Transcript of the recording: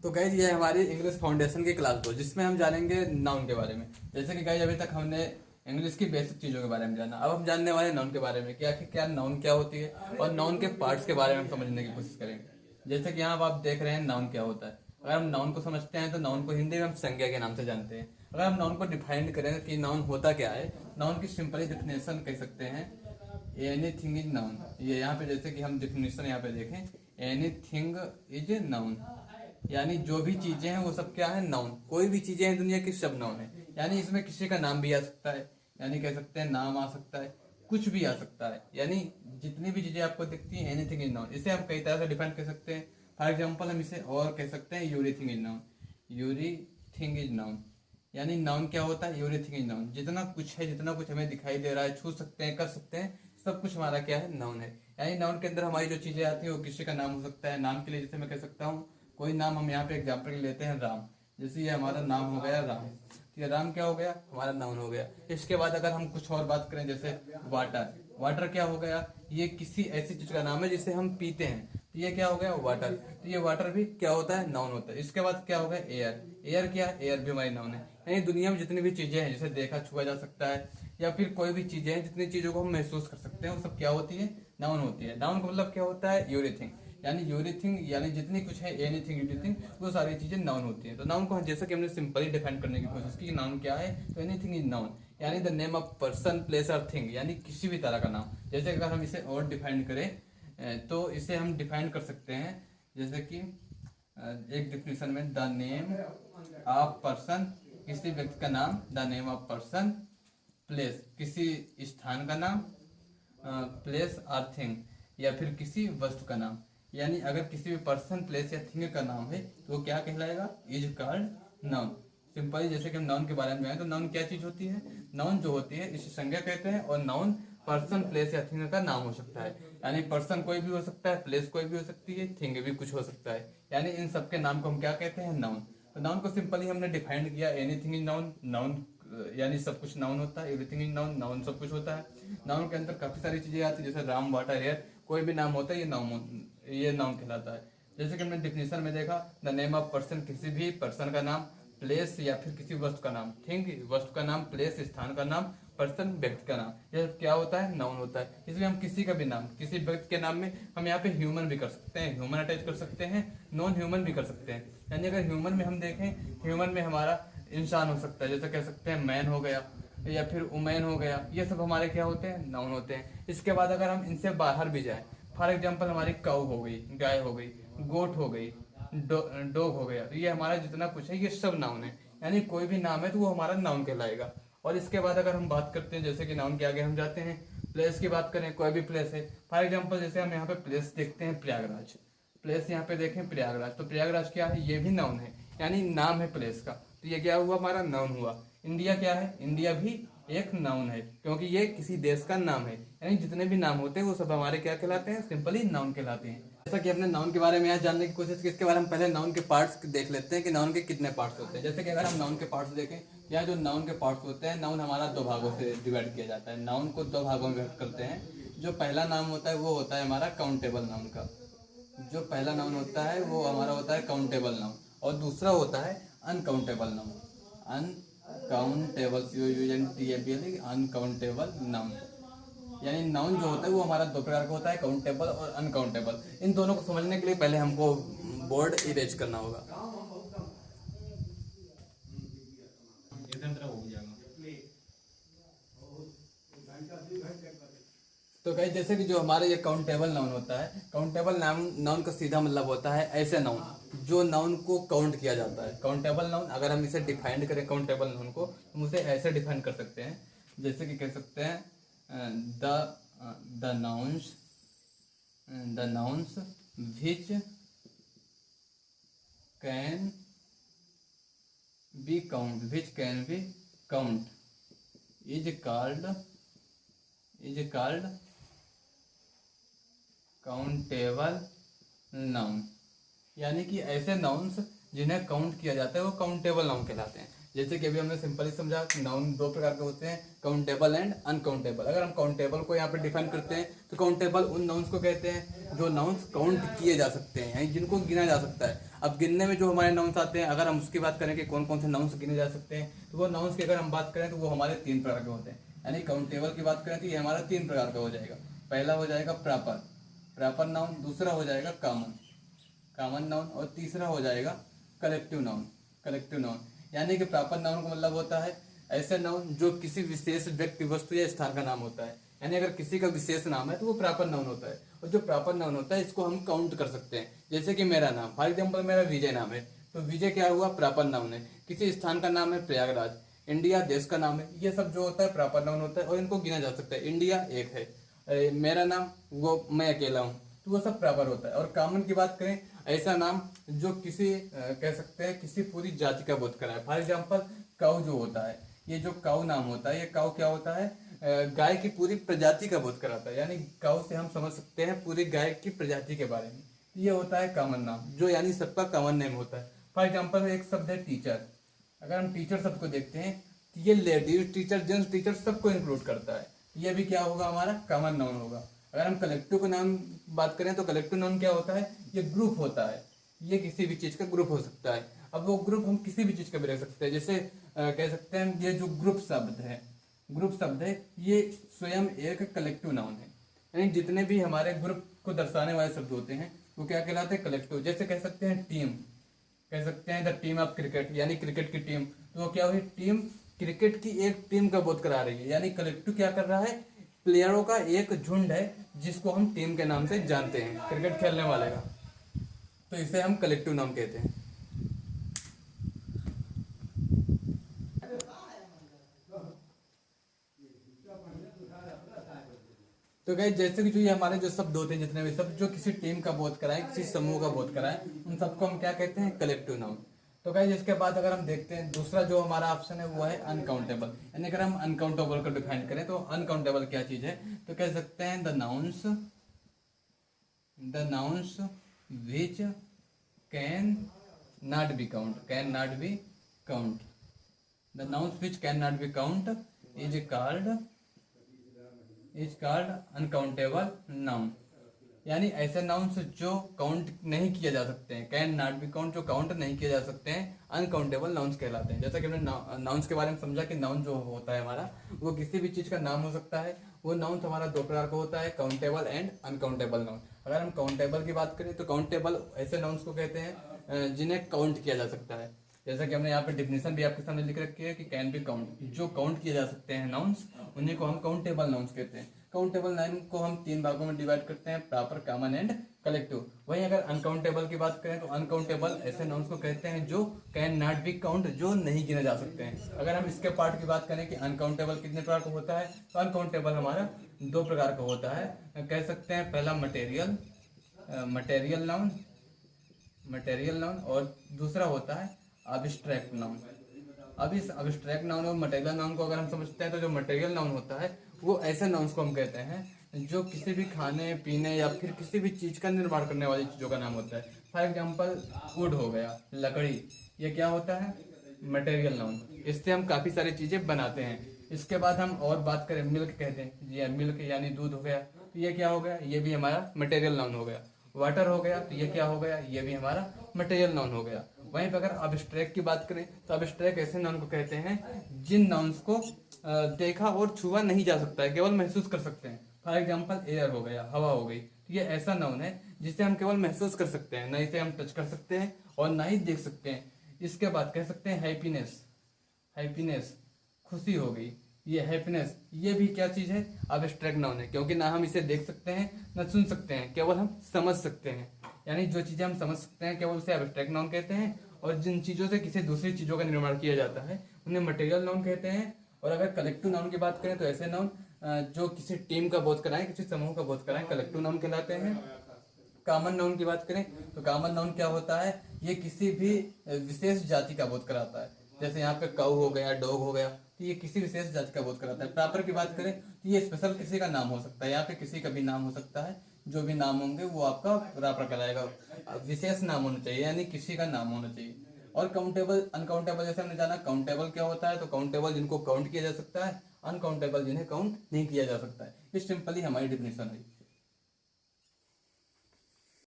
तो गाइज ये हमारी इंग्लिश फाउंडेशन की क्लास 2 जिसमें हम जानेंगे नाउन के बारे में। जैसे कि गाइज अभी तक हमने इंग्लिश की बेसिक चीज़ों के बारे में जाना, अब हम जानने वाले नाउन के बारे में कि आखिर क्या नाउन क्या होती है और नाउन के पार्ट्स के बारे में हम समझने की कोशिश करेंगे। जैसे कि यहाँ आप देख रहे हैं नाउन क्या होता है। अगर हम नाउन को समझते हैं तो नाउन को हिंदी में हम संज्ञा के नाम से जानते हैं। अगर हम नाउन को डिफाइन करें कि नाउन होता क्या है, नाउन की सिंपली डिफिनेशन कह सकते हैं एनीथिंग इज नाउन। ये यहाँ पे जैसे कि हम डिफिनेशन यहाँ पे देखें, एनीथिंग इज नाउन यानी जो भी चीजें हैं वो सब क्या है, नाउन। कोई भी चीजें हैं दुनिया की सब नाउन है। यानी इसमें किसी का नाम भी आ सकता है, यानी कह सकते हैं नाम आ सकता है, कुछ भी आ सकता है। यानी जितनी भी चीजें आपको दिखती हैं एनीथिंग इज नाउन। इसे हम कई तरह से डिफाइन कर सकते हैं। फॉर एग्जाम्पल हम इसे और कह सकते हैं यूरीथिंग इज नाउन। यूरीथिंग इज नाउन यानी नाउन क्या होता है, यूरीथिंग इज नाउन। जितना कुछ है, जितना कुछ हमें दिखाई दे रहा है, छू सकते हैं, कर सकते हैं, सब कुछ हमारा क्या है, नाउन है। यानी नाउन के अंदर हमारी जो चीजें आती हैं वो किसी का नाम हो सकता है। नाम के लिए जैसे मैं कह सकता हूँ कोई नाम, हम यहाँ पे एग्जाम्पल लेते हैं राम। जैसे ये हमारा नाम हो गया राम, तो ये राम क्या हो गया, हमारा नाउन हो गया। इसके बाद अगर हम कुछ और बात करें जैसे वाटर, वाटर क्या हो गया, ये किसी ऐसी चीज का नाम है जिसे हम पीते हैं, तो ये क्या हो गया, वाटर। तो ये वाटर भी क्या होता है, नाउन होता है। इसके बाद क्या हो गया, एयर। एयर क्या है, एयर भी हमारी नाउन है। यानी दुनिया में जितनी भी चीजें हैं जिसे देखा छुआ जा सकता है या फिर कोई भी चीजें हैं, जितनी चीजों को हम महसूस कर सकते हैं वो सब क्या होती है, नाउन होती है। नाउन का मतलब क्या होता है, यूरीथिंग। यानी यूरीथिंग यानी जितनी कुछ है, एनीथिंग एवरीथिंग, वो सारी चीजें नाउन होती हैं। तो नाउन को जैसा कि हमने सिंपली डिफाइन करने की कोशिश की, नाउन क्या है, तो एनीथिंग इज नाउन यानी the name of person place और थिंग, यानी किसी भी तरह का नाम। जैसे अगर हम इसे और डिफाइन करें तो इसे हम डिफाइन कर सकते हैं जैसे कि एक डिफिनेशन में, द नेम ऑफ पर्सन, किसी व्यक्ति का नाम, the name of person, place किसी स्थान का नाम, प्लेस और थिंग या फिर किसी वस्तु का नाम। यानी अगर किसी भी पर्सन प्लेस या थिंग का नाम है तो वो क्या कहलाएगा, इज कॉल्ड नाउन। सिंपली जैसे कि हम नाउन के बारे में जाएं तो नाउन क्या चीज होती है, नाउन जो होती है इसे संज्ञा कहते हैं। और नाउन पर्सन प्लेस या थिंग का नाम हो सकता है। यानी पर्सन कोई भी हो सकता है, प्लेस कोई भी हो सकती है, थिंग भी कुछ हो सकता है। यानी इन सबके नाम को हम क्या कहते हैं, नाउन। तो नाउन को सिंपली हमने डिफाइंड किया, एनीथिंग इज नाउन। नाउन यानी सब कुछ नाउन होता है, एवरीथिंग इज नाउन, नाउन सब कुछ होता है। नाउन के अंदर काफी सारी चीजें आती है, जैसे राम, वाटर, एयर, कोई भी नाम होता है ये नाउन कहलाता है। जैसे कि हमने डिफिनेशन में देखा, द नेम ऑफ पर्सन किसी भी पर्सन का नाम, प्लेस या फिर किसी वस्तु का नाम, थिंग वस्तु का नाम, प्लेस स्थान का नाम, पर्सन व्यक्ति का नाम, यह क्या होता है, नाउन होता है। इसलिए हम किसी का भी नाम, किसी व्यक्ति के नाम में हम यहाँ पे ह्यूमन भी कर सकते हैं, ह्यूमन अटैच कर सकते हैं, नॉन ह्यूमन भी कर सकते हैं। यानी अगर ह्यूमन में हम देखें, ह्यूमन में हमारा इंसान हो सकता है, जैसे कह सकते हैं मैन हो गया या फिर वुमेन हो गया, ये सब हमारे क्या होते हैं, नाउन होते हैं। इसके बाद अगर हम इनसे बाहर भी जाए, फॉर एग्जाम्पल हमारी काऊ हो गई, गाय हो गई, गोट हो गई, डॉग हो गया, तो ये हमारा जितना कुछ है ये सब नाउन है। यानी कोई भी नाम है तो वो हमारा नाउन कहलाएगा। और इसके बाद अगर हम बात करते हैं जैसे कि नाउन के आगे हम जाते हैं, प्लेस की बात करें, कोई भी प्लेस है, फॉर एग्जाम्पल जैसे हम यहाँ पे प्लेस देखते हैं प्रयागराज, प्लेस यहाँ पे देखें प्रयागराज, तो प्रयागराज क्या है, ये भी नाउन है, यानी नाम है प्लेस का। तो ये क्या हुआ, हमारा नाउन हुआ। इंडिया क्या है, इंडिया भी एक नाउन है क्योंकि ये किसी देश का नाम है। यानी जितने भी नाम होते हैं वो सब हमारे क्या कहलाते हैं, सिंपली नाउन कहलाते हैं। जैसा कि हमने नाउन के बारे में यहाँ जानने की कोशिश की, इसके बारे में पहले नाउन के पार्ट्स देख लेते हैं कि नाउन के कितने पार्ट्स होते हैं। जैसे कि अगर हम नाउन के पार्ट्स देखें, यहाँ जो नाउन के पार्ट्स होते हैं, नाउन हमारा दो भागों से डिवाइड किया जाता है। नाउन को दो भागों में विभक्त करते हैं। जो पहला नाम होता है वो होता है हमारा काउंटेबल नाउन का, जो पहला नाउन होता है वो हमारा होता है काउंटेबल नाउन, और दूसरा होता है uncountable noun. Uncountable, uncountable noun. यानी नाउन जो होता है वो हमारा दो प्रकार का होता है, काउंटेबल और अनकाउंटेबल। इन दोनों को समझने के लिए पहले हमको बोर्ड इरेज करना होगा। तो कहीं जैसे कि जो हमारे ये काउंटेबल नाउन होता है, काउंटेबल नाउन का सीधा मतलब होता है ऐसे नाउन जो नाउन को काउंट किया जाता है। काउंटेबल नाउन अगर हम इसे डिफाइन करें, काउंटेबल नाउन को, हम उसे ऐसे डिफाइन कर सकते हैं जैसे कि कह सकते हैं the nouns which can be count is called countable noun. यानी कि ऐसे नाउन्स जिन्हें काउंट किया जाता है वो काउंटेबल नाउन कहलाते हैं। जैसे कि अभी हमने सिंपली समझा कि नाउन दो प्रकार के होते हैं, काउंटेबल एंड अनकाउंटेबल। अगर हम काउंटेबल को यहाँ पे डिफाइन करते हैं तो काउंटेबल उन नाउन्स को कहते हैं जो नाउन्स काउंट किए जा सकते हैं, यानी जिनको गिना जा सकता है। अब गिनने में जो हमारे नाउन्स आते हैं, अगर हम उसकी बात करें कि कौन कौन से नाउन्स गिने जा सकते हैं, तो वो नाउन्स की अगर हम बात करें तो वो हमारे 3 प्रकार के होते हैं। यानी काउंटेबल की बात करें तो ये हमारा 3 प्रकार का हो जाएगा। पहला हो जाएगा प्रॉपर नाउन, दूसरा हो जाएगा कॉमन नाउन, और तीसरा हो जाएगा कलेक्टिव नाउन। यानी कि प्रॉपर नाउन का मतलब होता है ऐसे नाउन जो किसी विशेष व्यक्ति, वस्तु या स्थान का नाम होता है। यानी अगर किसी का विशेष नाम है तो वो प्रॉपर नाउन होता है, और जो प्रॉपर नाउन होता है इसको हम काउंट कर सकते हैं। जैसे कि मेरा नाम, फॉर एग्जाम्पल मेरा विजय नाम है, तो विजय क्या हुआ, प्रॉपर नाउन है। किसी स्थान का नाम है प्रयागराज, इंडिया देश का नाम है, ये सब जो होता है प्रॉपर नाउन होता है और इनको गिना जा सकता है। इंडिया एक है, मेरा नाम, वो मैं अकेला हूँ, तो वो सब प्रॉपर होता है। और कॉमन की बात करें, ऐसा नाम जो किसी कह सकते हैं किसी पूरी जाति का बोध कराए। फॉर एग्जाम्पल काऊ जो होता है, ये जो काऊ नाम होता है, ये काऊ क्या होता है, गाय की पूरी प्रजाति का बोध कराता है। यानी काऊ से हम समझ सकते हैं पूरी गाय की प्रजाति के बारे में। ये होता है कॉमन नाम, जो यानी सबका कॉमन नेम होता है। फॉर एग्जाम्पल एक शब्द है टीचर। अगर हम टीचर शब्द को देखते हैं तो ये लेडीज टीचर, जेंट्स टीचर सबको इंक्लूड करता है। ये भी क्या होगा, हमारा कॉमन नाउन होगा। अगर हम कलेक्टिव का नाम बात करें तो कलेक्टिव नाउन क्या होता है, ये ग्रुप होता है। ये किसी भी चीज का ग्रुप हो सकता है। अब वो ग्रुप हम किसी भी चीज का भी रख सकते हैं। जैसे कह सकते हैं ये जो ग्रुप शब्द है ये स्वयं एक कलेक्टिव नाउन है। यानी जितने भी हमारे ग्रुप को दर्शाने वाले शब्द होते हैं वो क्या कहलाते हैं, कलेक्टिव। जैसे कह सकते हैं टीम, कह सकते हैं द टीम ऑफ क्रिकेट, यानी क्रिकेट की टीम, तो वो क्या हुई, टीम क्रिकेट की एक टीम का बोध करा रही है। यानी कलेक्टिव क्या कर रहा है, प्लेयरों का एक झुंड है जिसको हम टीम के नाम से जानते हैं, क्रिकेट खेलने वाले का, तो इसे हम कलेक्टिव नाम कहते हैं। तो गाइस जैसे कि जो ये हमारे जो शब्द होते हैं, जितने भी शब्द जो किसी टीम का बोध कराएं, किसी समूह का बोध कराएं, उन सबको हम क्या कहते हैं, कलेक्टिव नाउन। तो गाइस इसके बाद अगर हम देखते हैं दूसरा जो हमारा ऑप्शन है वो है अनकाउंटेबल। यानी अगर हम अनकाउंटेबल को डिफाइन करें तो अनकाउंटेबल क्या चीज है, तो कह सकते हैं the nouns which can not be count, the nouns which can not be count is called uncountable noun. यानी ऐसे नाउन्स जो काउंट नहीं किए जा सकते हैं, कैन नॉट बी काउंट, जो काउंट नहीं किए जा सकते हैं, अनकाउंटेबल नाउन्स कहलाते हैं। जैसा कि हमने नाउन्स के बारे में समझा कि नाउन जो होता है हमारा, वो किसी भी चीज का नाम हो सकता है। वो नाउन हमारा 2 प्रकार का होता है, काउंटेबल एंड अनकाउंटेबल नाउन। अगर हम काउंटेबल की बात करें तो काउंटेबल ऐसे नाउन्स को कहते हैं जिन्हें काउंट किया जा सकता है। जैसा कि हमने यहाँ पे डिफिनेशन भी आपके सामने लिख रखी है कि कैन बी काउंट, जो काउंट किए जा सकते हैं नाउन्स, उन्हीं को हम काउंटेबल नाउन्स कहते हैं। काउंटेबल नाउन को हम 3 भागों में डिवाइड करते हैं, प्रॉपर, कॉमन एंड कलेक्टिव। वहीं अगर अनकाउंटेबल की बात करें तो अनकाउंटेबल ऐसे नाउन्स को कहते हैं जो कैन नॉट बी काउंट, जो नहीं गिने जा सकते हैं। अगर हम इसके पार्ट की बात करें कि अनकाउंटेबल कितने प्रकार का होता है, तो अनकाउंटेबल हमारा 2 प्रकार का होता है। कह सकते हैं पहला मटेरियल नाउन और दूसरा होता है अब्स्ट्रैक्ट नाउन। अब इस अब्स्ट्रैक्ट नाउन और मटेरियल नाउन को अगर हम समझते हैं तो जो मटेरियल नाउन होता है वो ऐसे नाउन्स को हम कहते हैं जो किसी भी खाने पीने या फिर किसी भी चीज का निर्माण करने वाली चीजों का नाम होता है। फॉर एग्जाम्पल वुड हो गया, लकड़ी, ये क्या होता है, मटेरियल नाउन। इससे हम काफी सारी चीजें बनाते हैं। इसके बाद हम और बात करें, मिल्क कहते हैं, ये मिल्क यानी दूध हो गया, तो ये क्या हो गया, ये भी हमारा मटेरियल नाउन हो गया। वाटर हो गया, तो ये क्या हो गया, ये भी हमारा मटेरियल नाउन हो गया। वहीं पर अगर अब्स्ट्रैक्ट की बात करें तो अब्स्ट्रैक्ट ऐसे नाउन को कहते हैं जिन नाउन्स को देखा और छुआ नहीं जा सकता है, केवल महसूस कर सकते हैं। फॉर एग्जाम्पल एयर हो गया, हवा हो गई, तो ये ऐसा नाउन है जिसे हम केवल महसूस कर सकते हैं, ना इसे हम टच कर सकते हैं और ना ही देख सकते हैं। इसके बाद कह सकते हैं हैप्पीनेस, खुशी हो गई, ये हैप्पीनेस, ये भी क्या चीज है, अब्स्ट्रैक्ट नाउन है, क्योंकि ना हम इसे देख सकते हैं ना सुन सकते हैं, केवल हम समझ सकते हैं। यानी जो चीजें हम समझ सकते हैं केवल उसे अब्स्ट्रैक्ट नाउन कहते हैं, और जिन चीजों से किसी दूसरी चीजों का निर्माण किया जाता है उन्हें मटेरियल नाउन कहते हैं। और अगर कलेक्टिव नाउन की बात करें तो ऐसे नाउन जो किसी टीम का बोध कराएं, किसी समूह का बोध कराएं, कलेक्टिव नाउन कहलाते हैं। कॉमन नाउन की बात करें तो कॉमन नाउन क्या होता है, ये किसी भी विशेष जाति का बोध कराता है। जैसे यहाँ पे काऊ हो गया, डॉग हो गया, तो ये किसी विशेष जाति का बोध कराता है। प्रॉपर की बात करें तो ये स्पेशल किसी का नाम हो सकता है, यहाँ पे किसी का भी नाम हो सकता है, जो भी नाम होंगे वो आपका प्रॉपर कहलाएगा। विशेष नाम होना चाहिए, यानी किसी का नाम होना चाहिए। और काउंटेबल अनकाउंटेबल, जैसे हमने जाना काउंटेबल क्या होता है, तो काउंटेबल जिनको काउंट किया जा सकता है, अनकाउंटेबल जिन्हें काउंट नहीं किया जा सकता है। ये सिंपली हमारी डिफिनेशन है।